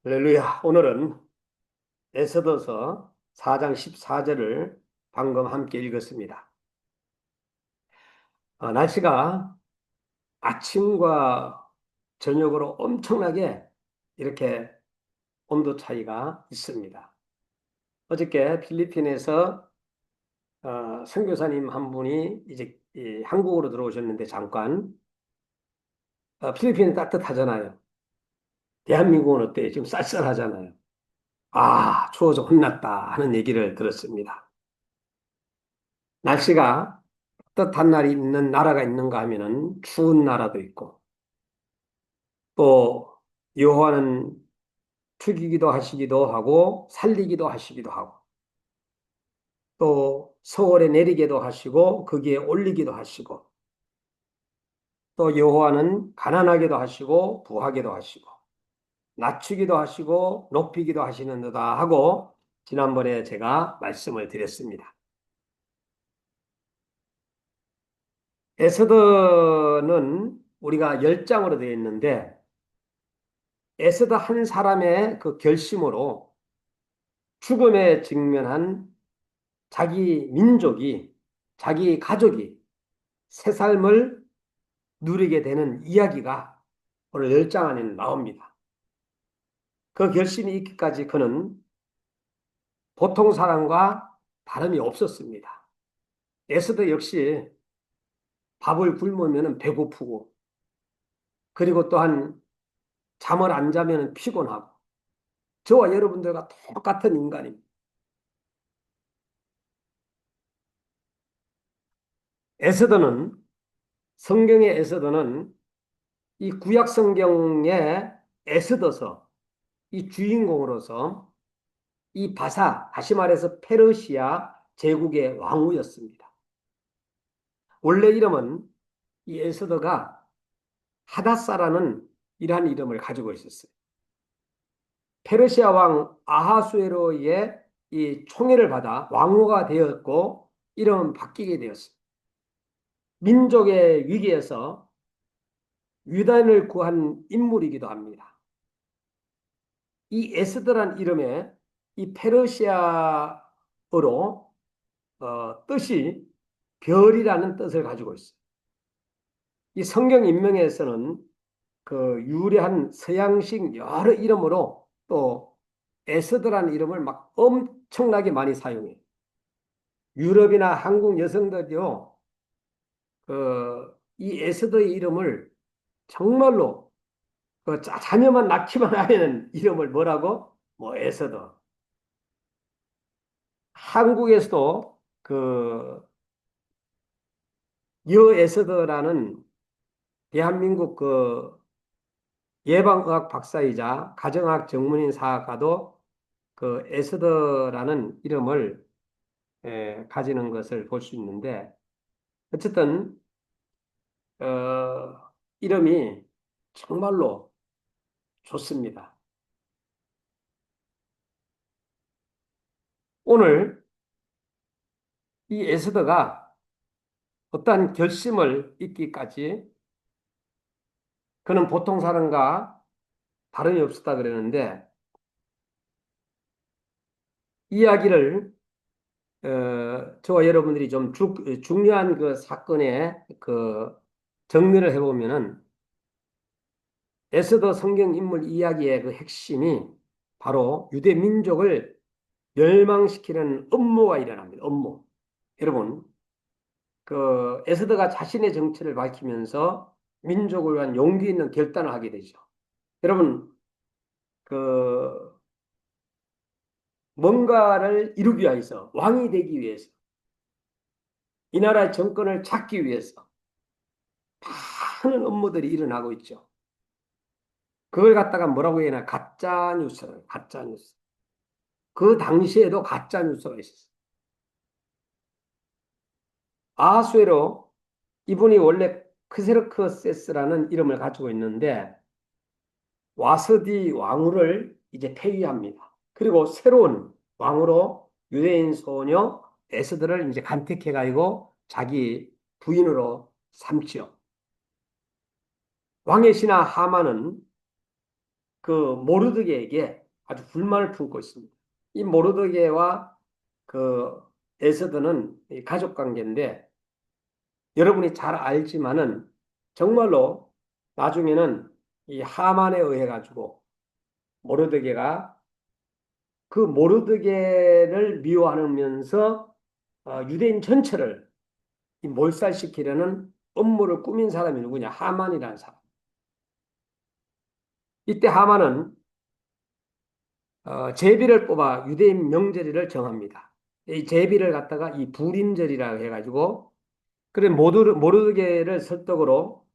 할렐루야. 오늘은 에스더서 4장 14절을 방금 함께 읽었습니다. 날씨가 아침과 저녁으로 엄청나게 이렇게 온도 차이가 있습니다. 어저께 필리핀에서 선교사님 한 분이 이제 한국으로 들어오셨는데 잠깐 필리핀은 따뜻하잖아요. 대한민국은 어때요? 지금 쌀쌀하잖아요. 추워서 혼났다 하는 얘기를 들었습니다. 날씨가 따뜻한 날이 있는 나라가 있는가 하면은 추운 나라도 있고 또 여호와는 죽이기도 하시기도 하고 살리기도 하시기도 하고 또 서울에 내리게도 하시고 거기에 올리기도 하시고 또 여호와는 가난하게도 하시고 부하게도 하시고 낮추기도 하시고 높이기도 하시는도다 하고 지난번에 제가 말씀을 드렸습니다. 에스더는 우리가 10장으로 되어 있는데 에스더 한 사람의 그 결심으로 죽음에 직면한 자기 민족이, 자기 가족이 새 삶을 누리게 되는 이야기가 오늘 10장 안에는 나옵니다. 그 결심이 있기까지 그는 보통 사람과 다름이 없었습니다. 에스더 역시 밥을 굶으면 배고프고 그리고 또한 잠을 안 자면 피곤하고 저와 여러분들과 똑같은 인간입니다. 에스더는 성경의 에스더는 이 구약 성경의 에스더서 이 주인공으로서 이 바사, 다시 말해서 페르시아 제국의 왕후였습니다. 원래 이름은 이 에스더가 하다사라는 이러한 이름을 가지고 있었어요. 페르시아 왕 아하수에로의 이 총애를 받아 왕후가 되었고 이름은 바뀌게 되었습니다. 민족의 위기에서 유단을 구한 인물이기도 합니다. 이 에스더란 이름에 이 페르시아어로 뜻이 별이라는 뜻을 가지고 있어요. 이 성경 인명에서는 그 유래한 서양식 여러 이름으로 또 에스더라는 이름을 막 엄청나게 많이 사용해요. 유럽이나 한국 여성들이요, 이 에스더의 이름을 정말로 자녀만 낳기만 하면 이름을 뭐라고? 뭐 에스더. 한국에서도 그 여에스더라는 대한민국 그 예방의학 박사이자 가정학 전문인 사학가도 그 에스더라는 이름을 가지는 것을 볼 수 있는데 어쨌든 이름이 정말로 좋습니다. 오늘 이 에스더가 어떠한 결심을 잊기까지 그는 보통 사람과 다름이 없었다 그러는데 이야기를 저와 여러분들이 좀 중요한 그 사건의 그 정리를 해보면은 에스더 성경 인물 이야기의 그 핵심이 바로 유대 민족을 멸망시키는 업무가 일어납니다. 업무. 여러분, 그 에스더가 자신의 정체를 밝히면서 민족을 위한 용기 있는 결단을 하게 되죠. 여러분, 그 뭔가를 이루기 위해서 왕이 되기 위해서 이 나라의 정권을 잡기 위해서 많은 업무들이 일어나고 있죠. 그걸 갖다가 뭐라고 해야 하나? 가짜 뉴스를, 가짜 뉴스. 그 당시에도 가짜 뉴스가 있었어요. 아하수에로 이분이 원래 크세르크세스라는 이름을 가지고 있는데 와스디 왕후를 이제 폐위합니다. 그리고 새로운 왕으로 유대인 소녀 에스더를 이제 간택해 가지고 자기 부인으로 삼지요. 왕의 신하 하만은 그 모르드게에게 아주 불만을 품고 있습니다. 이 모르드게와 그 에스더는 가족 관계인데 여러분이 잘 알지만은 정말로 나중에는 이 하만에 의해 가지고 모르드게가 그 모르드게를 미워하면서 유대인 전체를 몰살시키려는 음모를 꾸민 사람이 누구냐? 하만이라는 사람. 이때 하만은 제비를 뽑아 유대인 명절일을 정합니다. 이 제비를 갖다가 이 불임절이라고 해가지고 그래 모르드게를 설득으로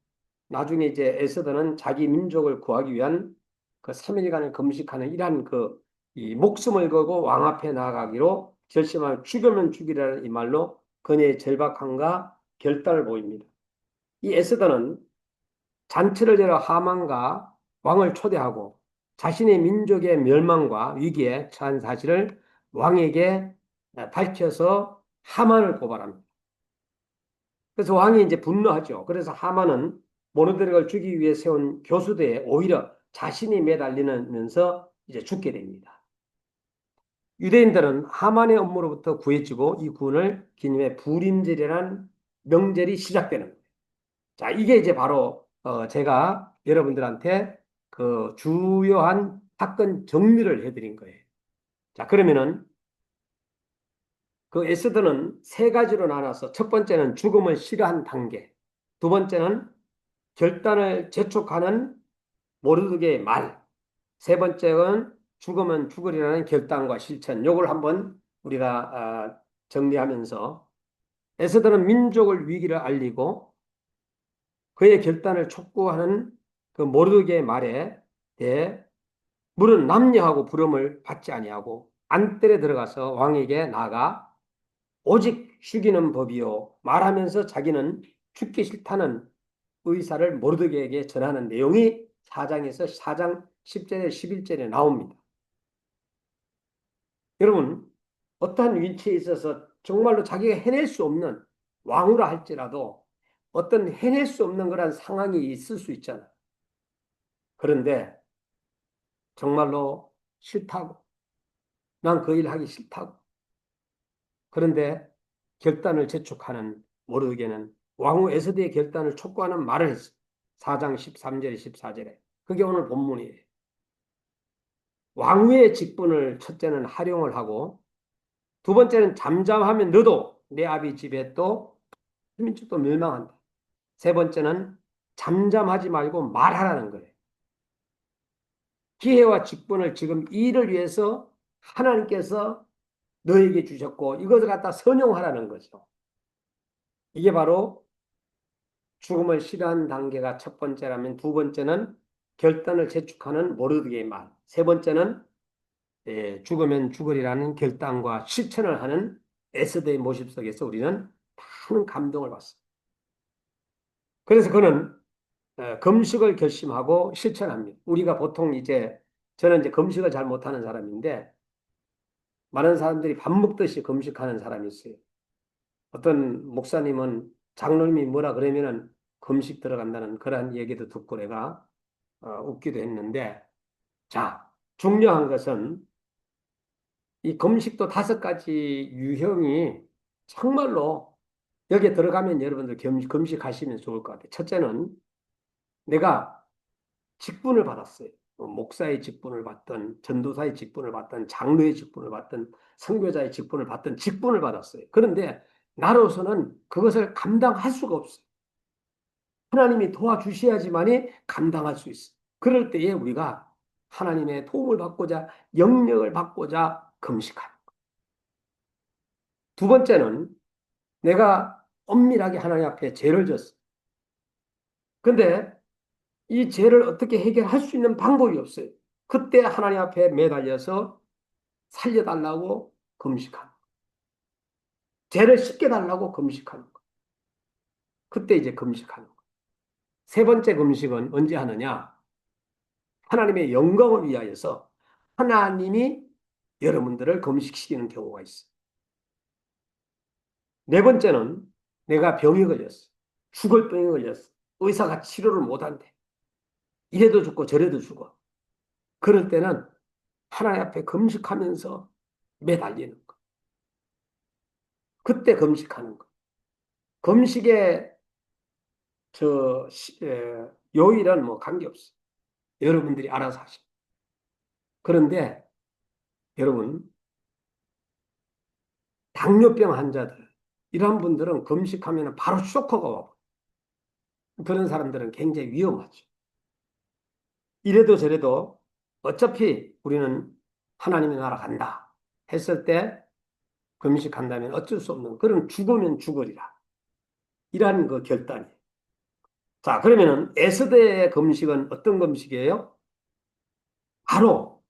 나중에 이제 에스더는 자기 민족을 구하기 위한 그 3일간을 금식하는 이러한 그 이 목숨을 걸고 왕 앞에 나아가기로 결심하여 죽으면 죽이라는 이 말로 그녀의 절박함과 결단을 보입니다. 이 에스더는 잔치를 열어 하만과 왕을 초대하고 자신의 민족의 멸망과 위기에 처한 사실을 왕에게 밝혀서 하만을 고발합니다. 그래서 왕이 이제 분노하죠. 그래서 하만은 모르드게를 죽이기 위해 세운 교수대에 오히려 자신이 매달리면서 이제 죽게 됩니다. 유대인들은 하만의 업무로부터 구해지고 이 구원을 기념해 불임절이라는 명절이 시작되는 거예요. 자, 이게 이제 바로 제가 여러분들한테 그 주요한 사건 정리를 해드린 거예요. 자, 그러면은 그 에스더는 세 가지로 나눠서 첫 번째는 죽음을 싫어한 단계, 두 번째는 결단을 재촉하는 모르드게의 말, 세 번째는 죽으면 죽으리라는 결단과 실천. 요걸 한번 우리가 정리하면서 에스더는 민족을 위기를 알리고 그의 결단을 촉구하는 그 모르드게의 말에 대해 물은 남녀하고 부름을 받지 아니하고 안뜰에 들어가서 왕에게 나가 오직 죽이는 법이요 말하면서 자기는 죽기 싫다는 의사를 모르드게에게 전하는 내용이 4장에서 4장 10절에 11절에 나옵니다. 여러분 어떠한 위치에 있어서 정말로 자기가 해낼 수 없는 왕으로 할지라도 어떤 해낼 수 없는 그런 상황이 있을 수 있잖아. 그런데 정말로 싫다고 난 그 일 하기 싫다고 그런데 결단을 재촉하는 모르게는 왕후 에스더의 결단을 촉구하는 말을 했어. 4장 13절에 14절에. 그게 오늘 본문이에요. 왕후의 직분을 첫째는 활용을 하고 두 번째는 잠잠하면 너도 내 아비 집에 또 민족도 멸망한다. 세 번째는 잠잠하지 말고 말하라는 거예요. 기회와 직분을 지금 이 일을 위해서 하나님께서 너에게 주셨고 이것을 갖다 선용하라는 거죠. 이게 바로 죽음을 싫어하는 단계가 첫 번째라면 두 번째는 결단을 재촉하는 모르드게의 말. 세 번째는 죽으면 죽으리라는 결단과 실천을 하는 에스더의 모습 속에서 우리는 많은 감동을 받습니다. 그래서 그는 금식을 결심하고 실천합니다. 우리가 보통 이제 저는 이제 금식을 잘 못하는 사람인데 많은 사람들이 밥 먹듯이 금식하는 사람이 있어요. 어떤 목사님은 장로님이 뭐라 그러면은 금식 들어간다는 그런 얘기도 듣고 내가 웃기도 했는데 자, 중요한 것은 이 금식도 5가지 유형이 정말로 여기에 들어가면 여러분들 금식하시면 좋을 것 같아요. 첫째는 내가 직분을 받았어요. 목사의 직분을 받든 전도사의 직분을 받든 장로의 직분을 받든 선교자의 직분을 받든 직분을 받았어요. 그런데 나로서는 그것을 감당할 수가 없어요. 하나님이 도와주셔야지만이 감당할 수 있어요. 그럴 때에 우리가 하나님의 도움을 받고자 영역을 받고자 금식하는 거예요. 두 번째는 내가 엄밀하게 하나님 앞에 죄를 졌어요. 근데 이 죄를 어떻게 해결할 수 있는 방법이 없어요. 그때 하나님 앞에 매달려서 살려달라고 금식하는 거예요. 죄를 씻게 달라고 금식하는 거예요. 그때 이제 금식하는 거예요. 세 번째 금식은 언제 하느냐? 하나님의 영광을 위하여서 하나님이 여러분들을 금식시키는 경우가 있어요. 네 번째는 내가 병이 걸렸어. 죽을 병이 걸렸어. 의사가 치료를 못한대. 이래도 죽고 저래도 죽어. 그럴 때는 하나님 앞에 금식하면서 매달리는 거. 그때 금식하는 거. 금식의 요일은 뭐 관계없어요. 여러분들이 알아서 하시고. 그런데 여러분, 당뇨병 환자들, 이런 분들은 금식하면 바로 쇼크가 와요. 그런 사람들은 굉장히 위험하죠. 이래도 저래도 어차피 우리는 하나님의 나라 간다 했을 때 금식한다면 어쩔 수 없는 그런 죽으면 죽으리라. 이러한 그 결단이. 자, 그러면은 에스더의 금식은 어떤 금식이에요? 바로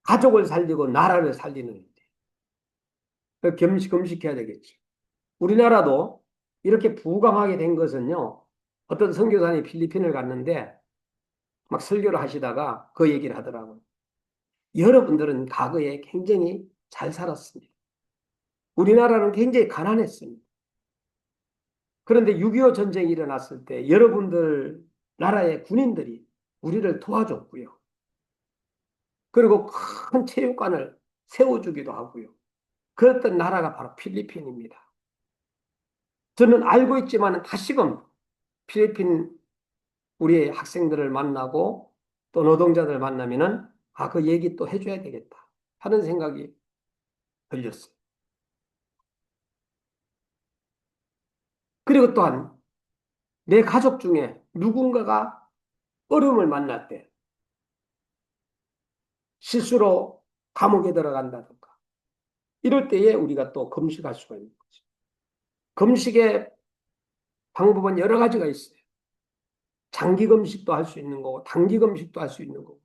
가족을 살리고 나라를 살리는 일이에요. 금식해야 되겠지. 우리나라도 이렇게 부강하게 된 것은요, 어떤 선교사님이 필리핀을 갔는데 막 설교를 하시다가 그 얘기를 하더라고요. 여러분들은 과거에 굉장히 잘 살았습니다. 우리나라는 굉장히 가난했습니다. 그런데 6.25 전쟁이 일어났을 때 여러분들 나라의 군인들이 우리를 도와줬고요. 그리고 큰 체육관을 세워주기도 하고요. 그랬던 나라가 바로 필리핀입니다. 저는 알고 있지만 다시금 필리핀 우리의 학생들을 만나고 또 노동자들 만나면은 그 얘기 또 해줘야 되겠다 하는 생각이 들렸어요. 그리고 또한 내 가족 중에 누군가가 어려움을 만날 때 실수로 감옥에 들어간다든가 이럴 때에 우리가 또 금식할 수가 있는 거죠. 금식의 방법은 여러 가지가 있어요. 장기 금식도 할 수 있는 거고 단기 금식도 할 수 있는 거고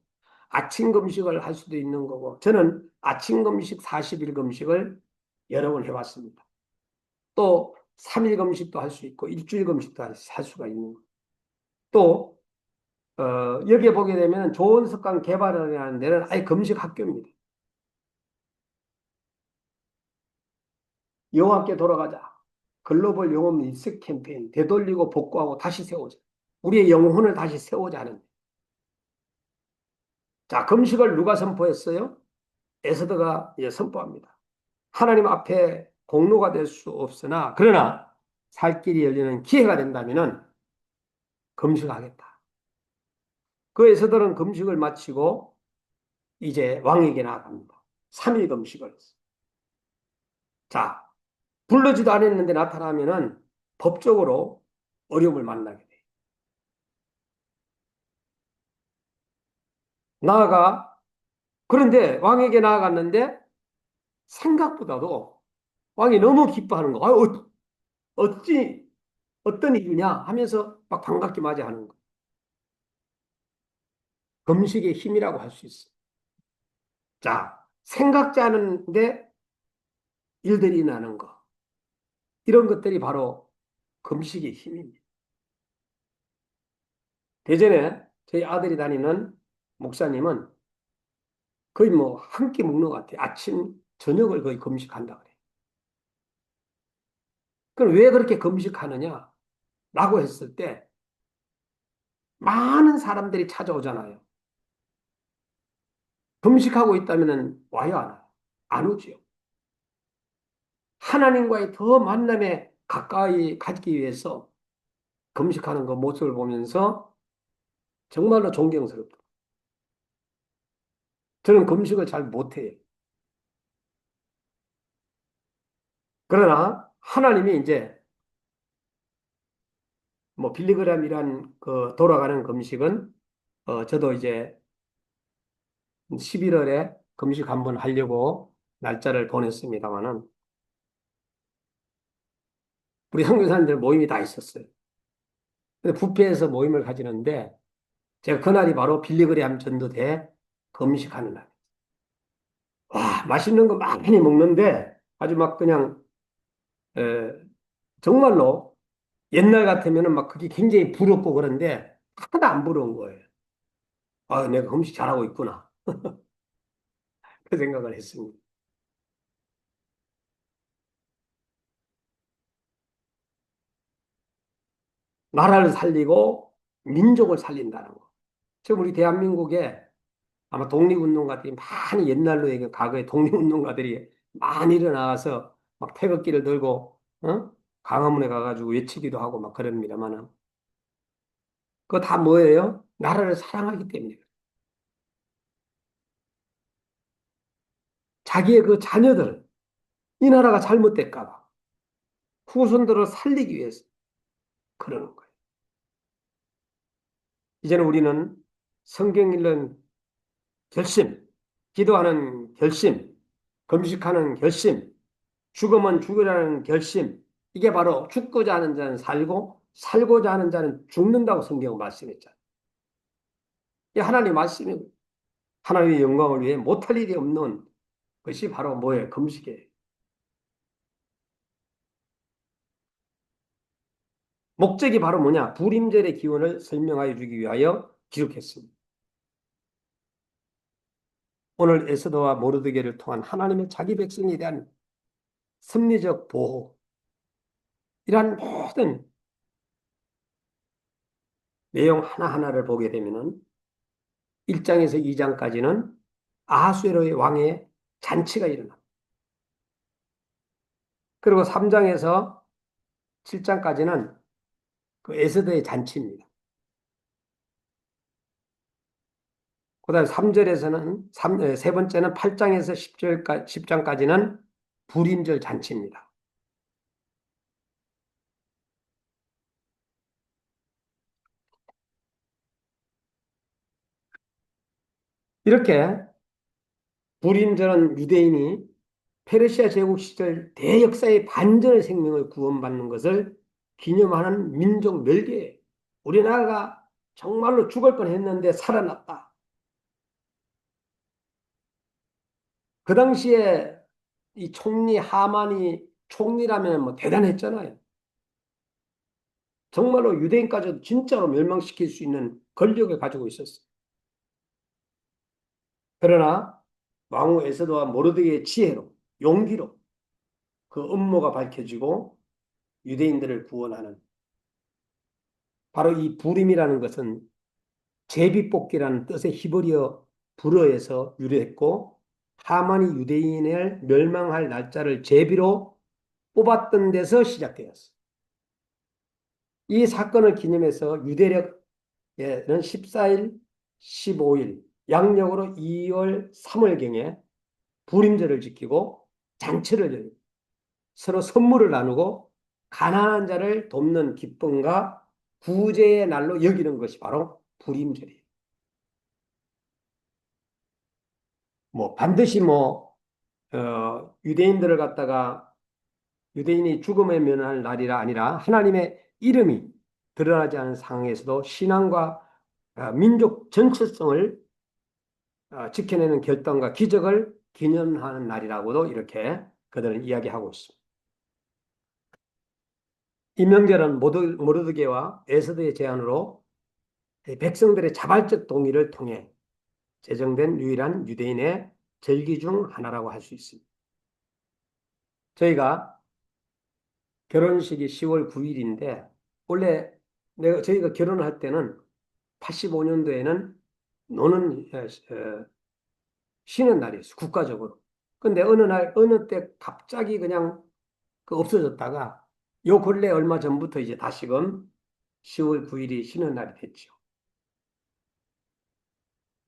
아침 금식을 할 수도 있는 거고 저는 아침 금식 40일 금식을 여러 번 해봤습니다. 또 3일 금식도 할 수 있고 일주일 금식도 할 수가 있는 거고 또 여기에 보게 되면 좋은 습관 개발을 하는 데는 아예 금식 학교입니다. 여호와께 돌아가자. 글로벌 영혼 일색 캠페인 되돌리고 복구하고 다시 세우자. 우리의 영혼을 다시 세우자 하는. 자, 금식을 누가 선포했어요? 에스더가 선포합니다. 하나님 앞에 공로가 될 수 없으나 그러나 살 길이 열리는 기회가 된다면은 금식하겠다. 그 에스더는 금식을 마치고 이제 왕에게 나아갑니다. 3일 금식을 했어요. 자, 불러지도 않았는데 나타나면은 법적으로 어려움을 만나게 돼요. 그런데 왕에게 나아갔는데 생각보다도 왕이 너무 기뻐하는 거. 어찌, 어떤 일이냐 하면서 막 반갑게 맞이하는 거. 금식의 힘이라고 할 수 있어요. 자, 생각지 않은데 일들이 나는 거. 이런 것들이 바로 금식의 힘입니다. 대전에 저희 아들이 다니는 목사님은 거의 뭐 한 끼 먹는 것 같아요. 아침, 저녁을 거의 금식한다 그래요. 그럼 왜 그렇게 금식하느냐? 라고 했을 때 많은 사람들이 찾아오잖아요. 금식하고 있다면 와요, 안 와요? 안 오지요. 하나님과의 더 만남에 가까이 가기 위해서 금식하는 그 모습을 보면서 정말로 존경스럽다. 저는 금식을 잘 못해요. 그러나 하나님이 이제 뭐 빌리그램이란 그 돌아가는 금식은 저도 이제 11월에 금식 한번 하려고 날짜를 보냈습니다만은 우리 선교사님들 모임이 다 있었어요. 근데 뷔페에서 모임을 가지는데 제가 그날이 바로 빌리그램 전도대 금식하는 날. 와, 맛있는 거 많이 먹는데 아주 막 그냥 에, 정말로 옛날 같으면은 막 그게 굉장히 부럽고 그런데 하나도 안 부러운 거예요. 내가 음식 잘하고 있구나. 그 생각을 했습니다. 나라를 살리고 민족을 살린다는 거. 지금 우리 대한민국에 아마 독립운동가들이 많이 옛날로 얘기 과거에 독립운동가들이 많이 일어나서 막 태극기를 들고 광화문에 가가지고 외치기도 하고 막 그럽니다만은 그거 다 뭐예요? 나라를 사랑하기 때문에 자기의 그 자녀들 이 나라가 잘못될까 봐 후손들을 살리기 위해서 그러는 거예요. 이제는 우리는 성경 읽는 결심, 기도하는 결심, 금식하는 결심, 죽으면 죽으라는 결심. 이게 바로 죽고자 하는 자는 살고 살고자 하는 자는 죽는다고 성경은 말씀했잖아요. 이 하나님 말씀이고 하나님의 영광을 위해 못할 일이 없는 것이 바로 뭐예요? 금식이에요. 목적이 바로 뭐냐? 불임절의 기원을 설명하여 주기 위하여 기록했습니다. 오늘 에스더와 모르드게를 통한 하나님의 자기 백성에 대한 섭리적 보호, 이러한 모든 내용 하나하나를 보게 되면은 1장에서 2장까지는 아하수에로의 왕의 잔치가 일어납니다. 그리고 3장에서 7장까지는 그 에스더의 잔치입니다. 그다음 3절에서는 세 번째는 8장에서 10장까지는 불임절 잔치입니다. 이렇게 불임절은 유대인이 페르시아 제국 시절 대역사의 반전의 생명을 구원받는 것을 기념하는 민족 멸기예요. 우리나라가 정말로 죽을 뻔했는데 살아났다. 그 당시에 이 총리 하만이 총리라면 뭐 대단했잖아요. 정말로 유대인까지도 진짜로 멸망시킬 수 있는 권력을 가지고 있었어요. 그러나 왕후 에스더와 모르드게의 지혜로 용기로 그 음모가 밝혀지고 유대인들을 구원하는 바로 이 부림이라는 것은 제비뽑기라는 뜻의 히브리어 불어에서 유래했고 하만이 유대인을 멸망할 날짜를 제비로 뽑았던 데서 시작되었어. 이 사건을 기념해서 유대력에는 14일, 15일, 양력으로 2월, 3월경에 불임절을 지키고 잔치를 열고 서로 선물을 나누고 가난한 자를 돕는 기쁨과 구제의 날로 여기는 것이 바로 불임절이에요. 뭐 반드시 유대인들을 갖다가 유대인이 죽음에 면할 날이라 아니라 하나님의 이름이 드러나지 않은 상황에서도 신앙과 민족 전체성을 지켜내는 결단과 기적을 기념하는 날이라고도 이렇게 그들은 이야기하고 있습니다. 이 명절은 모르드게와 에스더의 제안으로 백성들의 자발적 동의를 통해 제정된 유일한 유대인의 절기 중 하나라고 할 수 있습니다. 저희가 결혼식이 10월 9일인데 원래 저희가 결혼할 때는 85년도에는 노는 쉬는 날이었어요. 국가적으로. 근데 어느 때 갑자기 그냥 없어졌다가 요 근래 얼마 전부터 이제 다시금 10월 9일이 쉬는 날이 됐죠.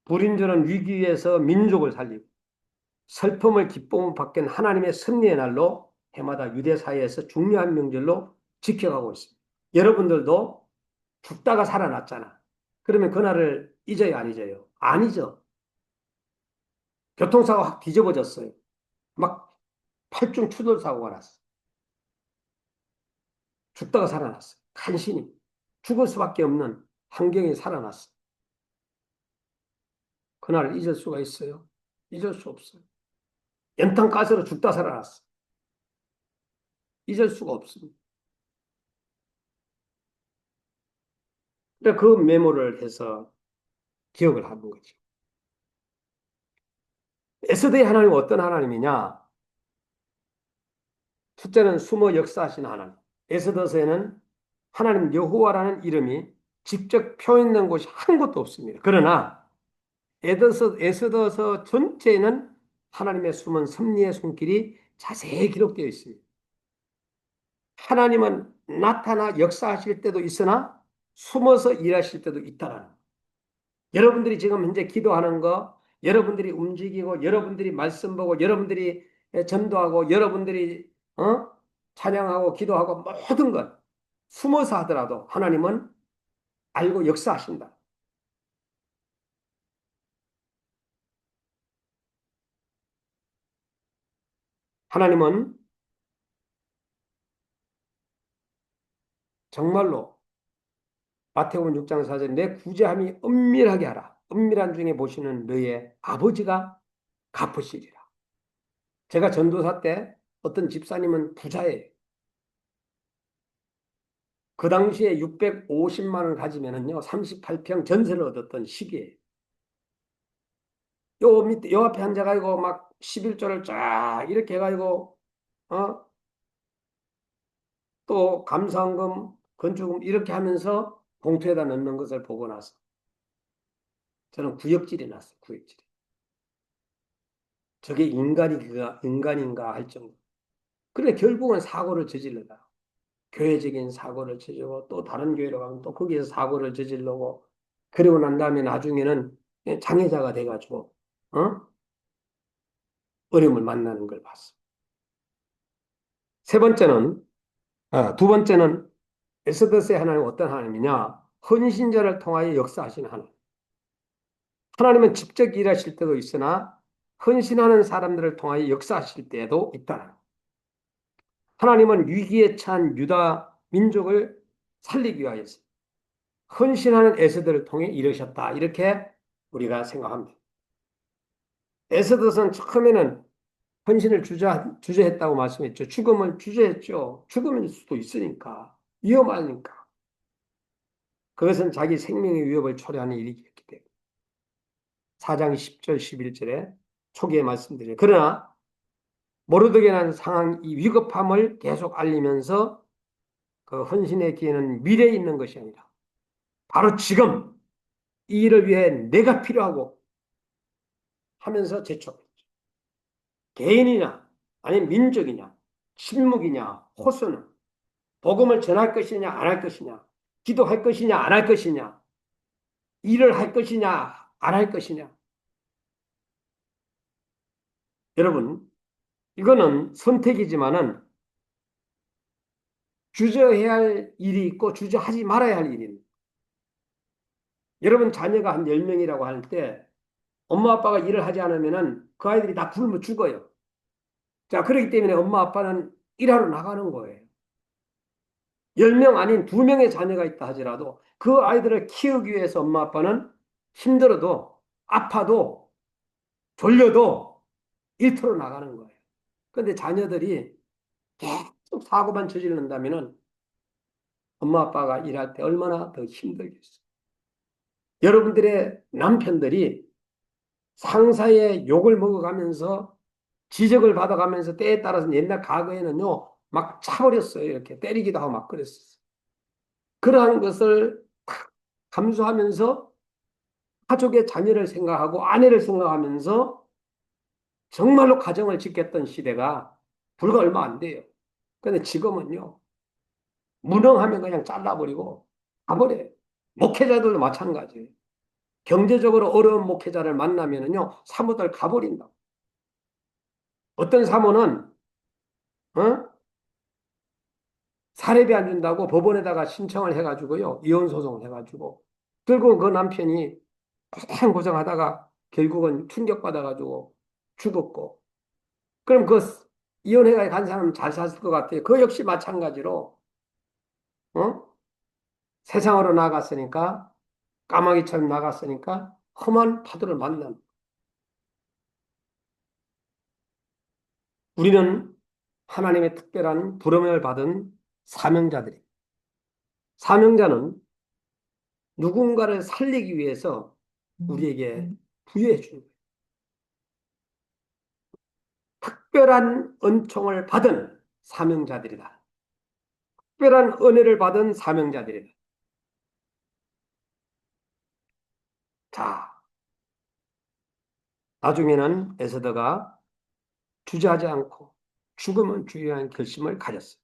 불임절은 위기에서 민족을 살리고 슬픔을 기쁨을 바뀐 하나님의 승리의 날로 해마다 유대 사회에서 중요한 명절로 지켜가고 있습니다. 여러분들도 죽다가 살아났잖아. 그러면 그날을 잊어요, 안 잊어요? 안 잊어. 교통사고 확 뒤집어졌어요. 막 팔중 추돌 사고가 났어. 죽다가 살아났어. 간신히. 죽을 수밖에 없는 환경에 살아났어. 그날을 잊을 수가 있어요? 잊을 수 없어요. 연탄가스로 죽다 살아났어. 잊을 수가 없습니다. 그 메모를 해서 기억을 하는 거죠. 에스더의 하나님은 어떤 하나님이냐? 첫째는 숨어 역사하신 하나님. 에스더서에는 하나님 여호와라는 이름이 직접 표현된 곳이 한 곳도 없습니다. 그러나 에스더서 전체에는 하나님의 숨은 섭리의 손길이 자세히 기록되어 있습니다. 하나님은 나타나 역사하실 때도 있으나 숨어서 일하실 때도 있다라는 거예요. 여러분들이 지금 현재 기도하는 거, 여러분들이 움직이고, 여러분들이 말씀 보고, 여러분들이 전도하고, 여러분들이 찬양하고 기도하고 모든 것 숨어서 하더라도 하나님은 알고 역사하신다. 하나님은 정말로 마태복음 6장 4절 내 구제함이 은밀하게 하라. 은밀한 중에 보시는 너의 아버지가 갚으시리라. 제가 전도사 때 어떤 집사님은 부자예요. 그 당시에 650만 원 가지면은요, 38평 전세를 얻었던 시기예요. 요 밑에, 요 앞에 앉아가지고 막 11조를 쫙 이렇게 해가지고, 어, 또 감사원금, 건축금 이렇게 하면서 봉투에다 넣는 것을 보고 나서 저는 구역질이 났어요, 구역질이. 저게 인간인가 할 정도. 그래, 결국은 사고를 저질러다. 교회적인 사고를 저지르고 또 다른 교회로 가면 또 거기에서 사고를 저지르고 그러고 난 다음에 나중에는 장애자가 돼가지고 어? 어려움을 만나는 걸 봤어. 세 번째는 두 번째는 에스더스의 하나님은 어떤 하나님이냐? 헌신자를 통하여 역사하시는 하나님. 하나님은 직접 일하실 때도 있으나 헌신하는 사람들을 통하여 역사하실 때도 있다. 하나님은 위기에 처한 유다 민족을 살리기 위하여서 헌신하는 에스더를 통해 이루셨다. 이렇게 우리가 생각합니다. 에스더는 처음에는 헌신을 주저했다고 말씀했죠. 죽음을 주저했죠. 죽음일 수도 있으니까. 위험하니까. 그것은 자기 생명의 위협을 초래하는 일이기 때문에. 4장 10절, 11절에 초기에 말씀드려요. 그러나 모르드게라는 상황, 이 위급함을 계속 알리면서 그 헌신의 기회는 미래에 있는 것이 아니라 바로 지금 이 일을 위해 내가 필요하고 하면서 제촉했죠. 개인이냐, 아니면 민족이냐, 침묵이냐, 호소는 복음을 전할 것이냐, 안 할 것이냐, 기도할 것이냐, 안 할 것이냐, 일을 할 것이냐, 안 할 것이냐. 여러분, 이거는 선택이지만은 주저해야 할 일이 있고 주저하지 말아야 할 일입니다. 여러분 자녀가 한 10명이라고 할 때 엄마 아빠가 일을 하지 않으면은 그 아이들이 다 굶어 죽어요. 자, 그렇기 때문에 엄마 아빠는 일하러 나가는 거예요. 10명 아닌 2명의 자녀가 있다 하더라도 그 아이들을 키우기 위해서 엄마 아빠는 힘들어도 아파도 졸려도 일터로 나가는 거예요. 그런데 자녀들이 계속 사고만 저지른다면은 엄마 아빠가 일할 때 얼마나 더 힘들겠어요. 여러분들의 남편들이 상사의 욕을 먹어가면서 지적을 받아가면서 때에 따라서 옛날 과거에는요, 막 차버렸어요. 이렇게 때리기도 하고 막 그랬었어요. 그러한 것을 감수하면서 가족의 자녀를 생각하고 아내를 생각하면서 정말로 가정을 지켰던 시대가 불과 얼마 안 돼요. 근데 지금은요, 무능하면 그냥 잘라버리고 가버려요. 목회자들도 마찬가지예요. 경제적으로 어려운 목회자를 만나면은요, 사모들 가버린다. 어떤 사모는, 어? 사례비 안 준다고 법원에다가 신청을 해가지고요, 이혼소송을 해가지고, 결국 그 남편이 고생하다가 결국은 충격받아가지고 죽었고, 그럼 그 이혼해가 간 사람은 잘 샀을 것 같아요. 그 역시 마찬가지로, 어? 세상으로 나갔으니까, 까마귀처럼 나갔으니까, 험한 파도를 만난. 우리는 하나님의 특별한 부름을 받은 사명자들이. 사명자는 누군가를 살리기 위해서 우리에게 부여해 주는 거예요. 특별한 은총을 받은 사명자들이다. 특별한 은혜를 받은 사명자들이다. 자, 나중에는 에스더가 주저하지 않고 죽으면 주의한 결심을 가졌어요.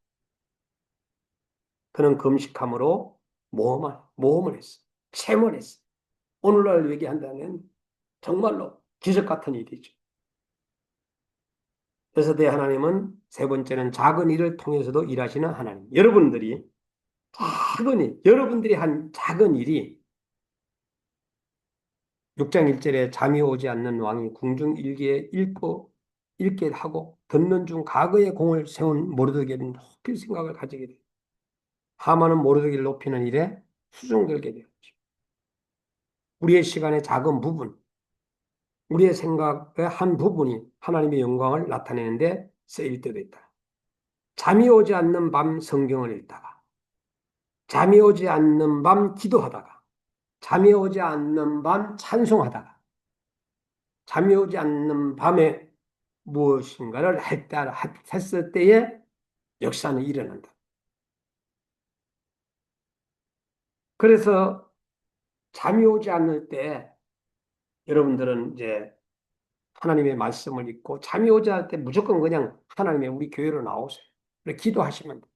그는 금식함으로 모험을 했어요. 체험을 했어요. 오늘날 얘기한다면 정말로 기적 같은 일이죠. 에스더의 하나님은 세 번째는 작은 일을 통해서도 일하시는 하나님. 여러분들이 한 작은 일이 6장 1절에 잠이 오지 않는 왕이 궁중 일기에 읽게 하고 듣는 중 과거의 공을 세운 모르드게는 높일 생각을 가지게 돼요. 하만은 모르드게를 높이는 일에 수종들게 되었죠. 우리의 시간의 작은 부분, 우리의 생각의 한 부분이 하나님의 영광을 나타내는데 쓰일 때도 있다. 잠이 오지 않는 밤 성경을 읽다가, 잠이 오지 않는 밤 기도하다가, 잠이 오지 않는 밤 찬송하다가, 잠이 오지 않는 밤에 무엇인가를 했을 때에 역사는 일어난다. 그래서 잠이 오지 않을 때 여러분들은 이제 하나님의 말씀을 읽고 잠이 오지 않을 때 무조건 그냥 하나님의 우리 교회로 나오세요. 그래 기도하시면 돼요.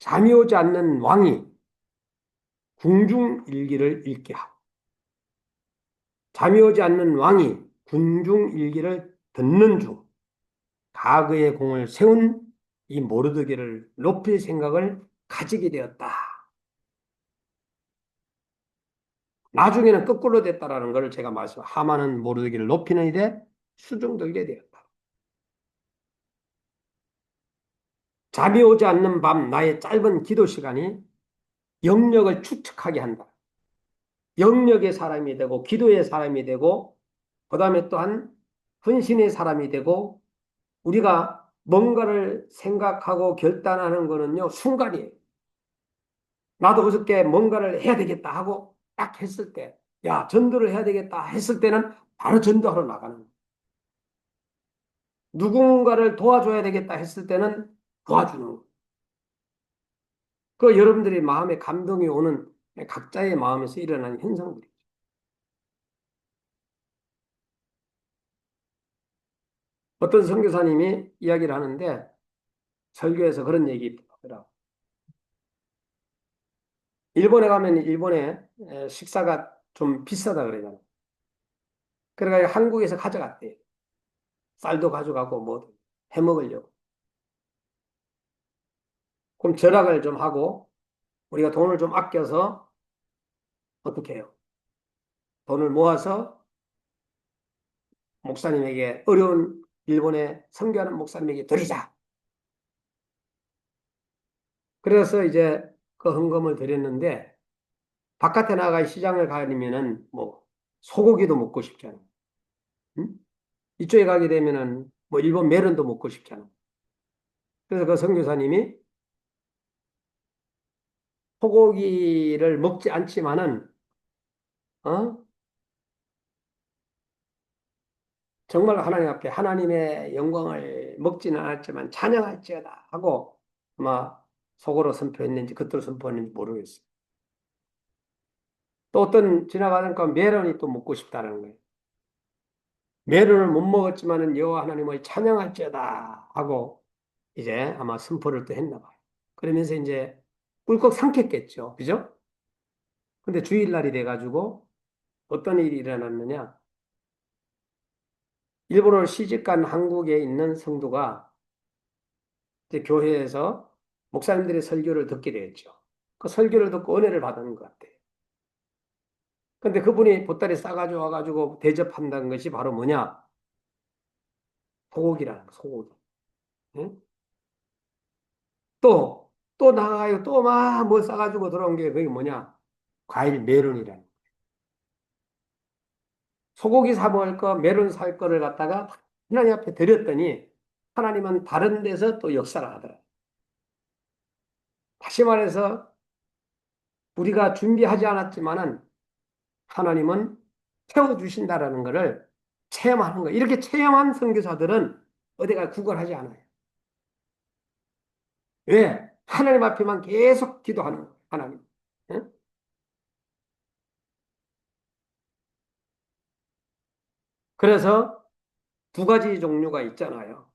잠이 오지 않는 왕이 궁중일기를 읽게 하고 잠이 오지 않는 왕이 궁중일기를 듣는 중 과거의 공을 세운 이 모르드게를 높일 생각을 가지게 되었다. 나중에는 거꾸로 됐다라는 것을 제가 하만은 모르드게를 높이는 일에 수종들게 되었다. 잠이 오지 않는 밤 나의 짧은 기도 시간이 영역을 추측하게 한다. 영역의 사람이 되고 기도의 사람이 되고 그다음에 또한 헌신의 사람이 되고 우리가 뭔가를 생각하고 결단하는 거는요 순간이에요. 나도 그저께 뭔가를 해야 되겠다 하고 딱 했을 때, 야 전도를 해야 되겠다 했을 때는 바로 전도하러 나가는 거예요. 누군가를 도와줘야 되겠다 했을 때는 도와주는 거예요. 그 여러분들이 마음에 감동이 오는 각자의 마음에서 일어나는 현상들이죠. 어떤 선교사님이 이야기를 하는데 설교에서 그런 얘기 하더라고요. 일본에 가면 일본에 식사가 좀 비싸다 그러잖아요. 그래가지고 한국에서 가져갔대요. 쌀도 가져가고 뭐 해먹으려고. 그럼 절약을 좀 하고 우리가 돈을 좀 아껴서 어떻게 해요? 돈을 모아서 목사님에게 어려운 일본에 선교하는 목사님에게 드리자. 그래서 이제 그 헌금을 드렸는데 바깥에 나가 시장을 가려면은 뭐 소고기도 먹고 싶잖아. 응? 이쪽에 가게 되면은 뭐 일본 메론도 먹고 싶잖아. 그래서 그 선교사님이 소고기를 먹지 않지만은 어? 정말 하나님 앞에 하나님의 영광을 먹지는 않았지만 찬양할지어다 하고 아마 속으로 선포했는지 겉으로 선포했는지 모르겠어요. 또 어떤 지나가는 그 메론이 또 먹고 싶다는 거예요. 메론을 못 먹었지만은 여호와 하나님을 찬양할지어다 하고 이제 아마 선포를 또 했나 봐요. 그러면서 이제 꿀꺽 삼켰겠죠. 그죠? 근데 주일날이 돼가지고 어떤 일이 일어났느냐. 일본을 시집간 한국에 있는 성도가 이제 교회에서 목사님들의 설교를 듣게 되었죠. 그 설교를 듣고 은혜를 받은 것 같아요. 근데 그분이 보따리 싸가지고 와가지고 대접한다는 것이 바로 뭐냐? 소고기라는 거, 소고기. 응? 또 나가요. 또 막 뭐 싸가지고 들어온 게 그게 뭐냐? 과일 메론이라는 거. 소고기 사 먹을 거, 메론 살 거를 갖다가 하나님 앞에 드렸더니 하나님은 다른 데서 또 역사를 하더라. 다시 말해서 우리가 준비하지 않았지만은 하나님은 채워주신다라는 것을 체험하는 거예요. 이렇게 체험한 선교사들은 어디가 구걸하지 않아요. 왜? 하나님 앞에만 계속 기도하는 거예요. 하나님. 응? 그래서 두 가지 종류가 있잖아요.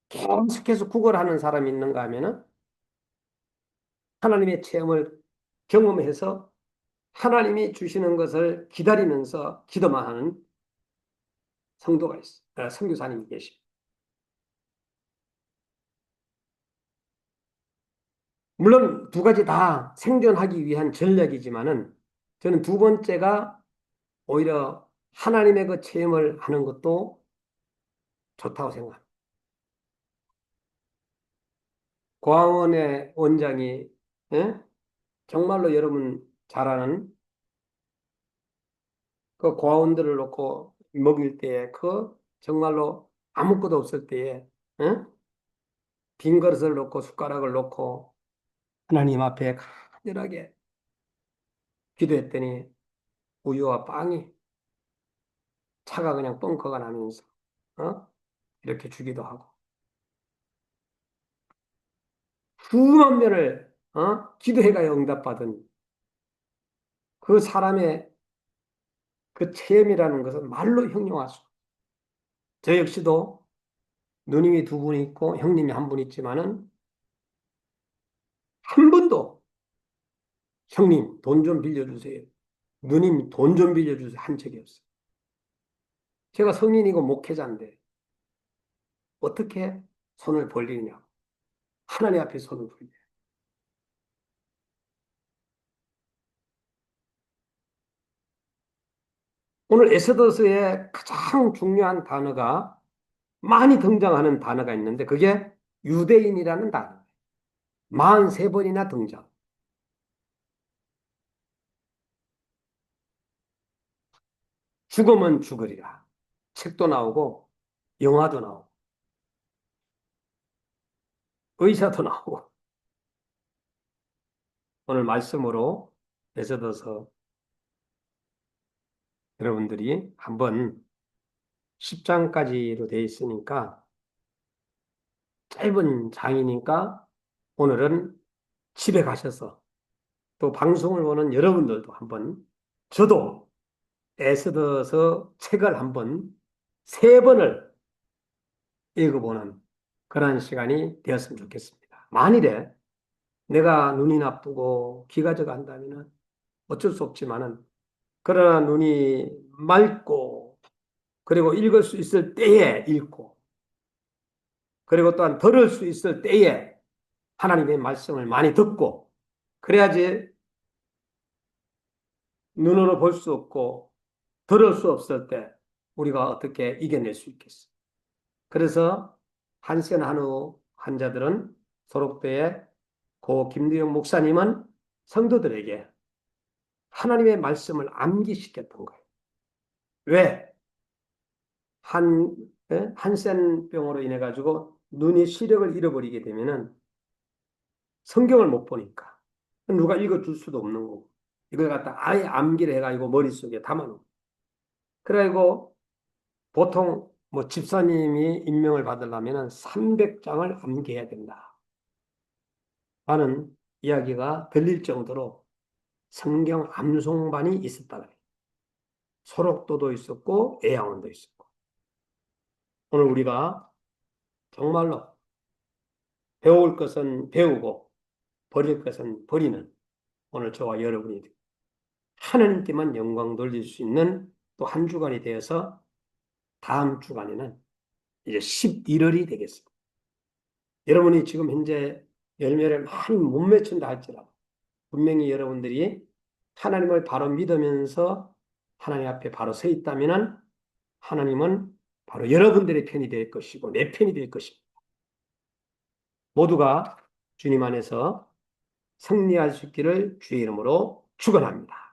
계속해서 구걸하는 사람이 있는가 하면은 하나님의 체험을 경험해서 하나님이 주시는 것을 기다리면서 기도만 하는 성도가 있어. 선교사님이 계십니다. 물론 두 가지 다 생존하기 위한 전략이지만은 저는 두 번째가 오히려 하나님의 그 체험을 하는 것도 좋다고 생각합니다. 고아원의 원장이 예? 정말로 여러분 잘 아는 그 고아원들을 놓고 먹일 때에 그 정말로 아무것도 없을 때에 예? 빈 그릇을 놓고 숟가락을 놓고 하나님 앞에 간절하게 기도했더니 우유와 빵이 차가 그냥 뻥커가 나면서 어? 이렇게 주기도 하고 수만 번을 기도해가 응답받은 그 사람의 그 체험이라는 것은 말로 형용할 수. 저 역시도 누님이 두 분 있고 형님이 한 분 있지만은 한 번도 형님 돈 좀 빌려주세요. 누님 돈 좀 빌려주세요. 한 적이 없어요. 제가 성인이고 목회자인데 어떻게 손을 벌리냐. 하나님 앞에 손을 벌려. 오늘 에스더서의 가장 중요한 단어가 많이 등장하는 단어가 있는데 그게 유대인이라는 단어. 43번이나 등장. 죽으면 죽으리라. 책도 나오고 영화도 나오고 의사도 나오고 오늘 말씀으로 에스더서 여러분들이 한번 10장까지로 되어 있으니까 짧은 장이니까 오늘은 집에 가셔서 또 방송을 보는 여러분들도 한번 저도 에스더서 책을 한번 3번을 읽어보는 그런 시간이 되었으면 좋겠습니다. 만일에 내가 눈이 나쁘고 귀가 저간다면 어쩔 수 없지만은 그러나 눈이 맑고 그리고 읽을 수 있을 때에 읽고 그리고 또한 들을 수 있을 때에 하나님의 말씀을 많이 듣고 그래야지 눈으로 볼 수 없고 들을 수 없을 때 우리가 어떻게 이겨낼 수 있겠어. 그래서 한센 한우 환자들은 소록도의 고 김두영 목사님은 성도들에게 하나님의 말씀을 암기시켰던 거예요. 왜? 한센병으로 인해 가지고 눈이 시력을 잃어버리게 되면은 성경을 못 보니까 누가 읽어줄 수도 없는 거고 이걸 갖다 아예 암기를 해가지고 머릿속에 담아놓고 그래가지고 보통 뭐 집사님이 임명을 받으려면 300장을 암기해야 된다 하는 이야기가 들릴 정도로 성경 암송반이 있었다 그래요. 소록도도 있었고 애양원도 있었고 오늘 우리가 정말로 배울 것은 배우고 버릴 것은 버리는 오늘 저와 여러분이 하나님께만 영광 돌릴 수 있는 또 한 주간이 되어서 다음 주간에는 이제 11월이 되겠습니다. 여러분이 지금 현재 열매를 많이 못 맺힌다 할지라도 분명히 여러분들이 하나님을 바로 믿으면서 하나님 앞에 바로 서 있다면 하나님은 바로 여러분들의 편이 될 것이고 내 편이 될 것입니다. 모두가 주님 안에서 승리할 수 있기를 주의 이름으로 축원합니다.